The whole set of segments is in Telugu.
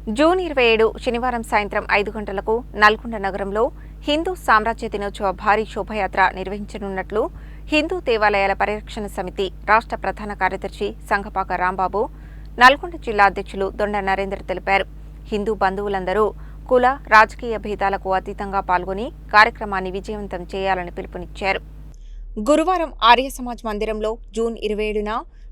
జూన్ 27 శనివారం సాయంత్రం 5 గంటలకు నల్గొండ నగరంలో హిందూ సామ్రాజ్య దినోత్సవ భారీ శోభయాత్ర నిర్వహించనున్నట్లు హిందూ దేవాలయాల పరిరక్షణ సమితి రాష్ట్ర ప్రధాన కార్యదర్శి సంగపాక రాంబాబు, నల్గొండ జిల్లా అధ్యక్షులు దొండ నరేందర్ తెలిపారు. హిందూ బంధువులందరూ కుల, రాజకీయ భేదాలకు అతీతంగా పాల్గొని కార్యక్రమాన్ని విజయవంతం చేయాలని పిలుపునిచ్చారు. గురువారం ఆర్య సమాజ్ మందిరంలో జూన్ 27న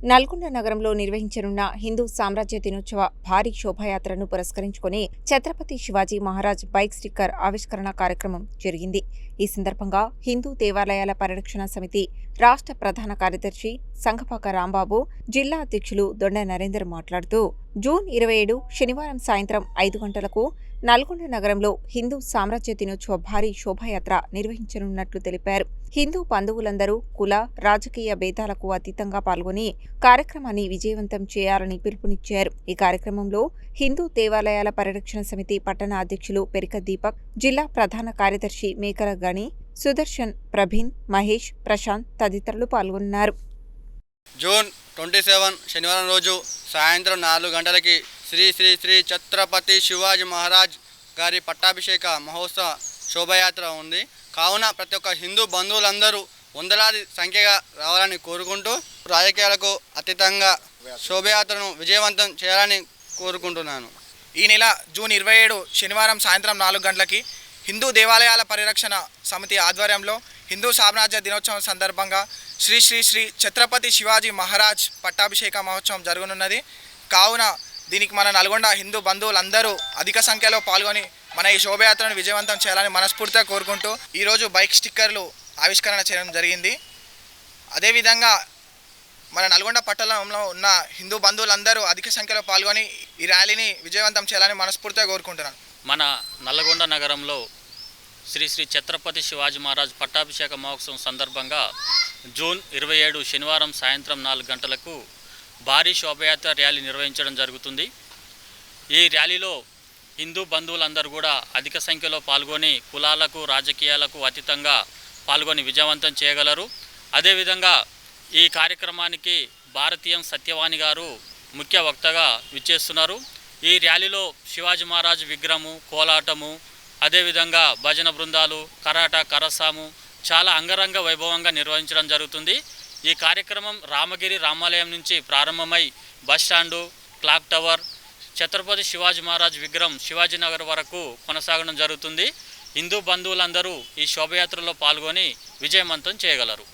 నల్గొండ నగరంలో నిర్వహించనున్న హిందూ సామ్రాజ్య దినోత్సవ భారీ శోభాయాత్రను పురస్కరించుకుని ఛత్రపతి శివాజీ మహారాజ్ బైక్ స్టిక్కర్ ఆవిష్కరణ కార్యక్రమం జరిగింది. ఈ సందర్భంగా హిందూ దేవాలయాల పరిరక్షణ సమితి రాష్ట్ర ప్రధాన కార్యదర్శి సంగపాక రాంబాబు, జిల్లా అధ్యక్షులు దొండ నరేందర్ మాట్లాడుతూ జూన్ 27 శనివారం సాయంత్రం 5 గంటలకు నల్గొండ నగరంలో హిందూ సామ్రాజ్య దినోత్సవ భారీ శోభాయాత్ర నిర్వహించనున్నట్లు తెలిపారు. హిందూ బంధువులందరూ కుల, రాజకీయ భేదాలకు అతీతంగా పాల్గొని కార్యక్రమాన్ని విజయవంతం చేయాలని పిలుపునిచ్చారు. ఈ కార్యక్రమంలో హిందూ దేవాలయాల పరిరక్షణ సమితి పట్టణ అధ్యక్షులు పెరిక దీపక్, జిల్లా ప్రధాన కార్యదర్శి మేకల గణి, సుదర్శన్, ప్రవీణ్, మహేష్, ప్రశాంత్ తదితరులు పాల్గొన్నారు. జూన్ 27 శనివారం రోజు సాయంత్రం 4 గంటలకి శ్రీ శ్రీ శ్రీ ఛత్రపతి శివాజీ మహారాజ్ గారి పట్టాభిషేక మహోత్సవ శోభయాత్ర ఉంది. కావున ప్రతి ఒక్క హిందూ బంధువులందరూ వందలాది సంఖ్యగా రావాలని కోరుకుంటూ రాజకీయాలకు అతీతంగా శోభయాత్రను విజయవంతం చేయాలని కోరుకుంటున్నాను. ఈ నెల జూన్ 27 శనివారం సాయంత్రం 4 గంటలకి హిందూ దేవాలయాల పరిరక్షణ సమితి ఆధ్వర్యంలో హిందూ సామ్రాజ్య దినోత్సవం సందర్భంగా శ్రీ శ్రీ శ్రీ ఛత్రపతి శివాజీ మహారాజ్ పట్టాభిషేక మహోత్సవం జరగనున్నది. కావున దీనికి మన నల్గొండ హిందూ బంధువులందరూ అధిక సంఖ్యలో పాల్గొని మన ఈ శోభయాత్రను విజయవంతం చేయాలని మనస్ఫూర్తిగా కోరుకుంటూ ఈరోజు బైక్ స్టిక్కర్లు ఆవిష్కరణ చేయడం జరిగింది. అదేవిధంగా మన నల్గొండ పట్టణంలో ఉన్న హిందూ బంధువులందరూ అధిక సంఖ్యలో పాల్గొని ఈ ర్యాలీని విజయవంతం చేయాలని మనస్ఫూర్తిగా కోరుకుంటున్నాను. మన నల్లగొండ నగరంలో శ్రీ శ్రీ ఛత్రపతి శివాజీ మహారాజ్ పట్టాభిషేక మహోత్సవం సందర్భంగా జూన్ 27 శనివారం సాయంత్రం 4 గంటలకు భారీ శోభయాత్ర ర్యాలీ నిర్వహించడం జరుగుతుంది. ఈ ర్యాలీలో హిందూ బంధువులందరూ కూడా అధిక సంఖ్యలో పాల్గొని కులాలకు, రాజకీయాలకు అతీతంగా పాల్గొని విజయవంతం చేయగలరు. అదేవిధంగా ఈ కార్యక్రమానికి భారతీయం సత్యవాణి గారు ముఖ్య వక్తగా విచ్చేస్తున్నారు. ఈ ర్యాలీలో శివాజీ మహారాజ్ విగ్రహము, కోలాటము, అదేవిధంగా భజన బృందాలు, కరాటా, కరసాము చాలా అంగరంగ వైభవంగా నిర్వహించడం జరుగుతుంది. ఈ కార్యక్రమం రామగిరి రామాలయం నుంచి ప్రారంభమై bus stand, clock tower, Chhatrapati Shivaji Maharaj విగ్రహం శివాజీనగర్ వరకు కొనసాగడం జరుగుతుంది. హిందూ బంధువులందరూ ఈ శోభయాత్రలో పాల్గొని విజయవంతం చేయగలరు.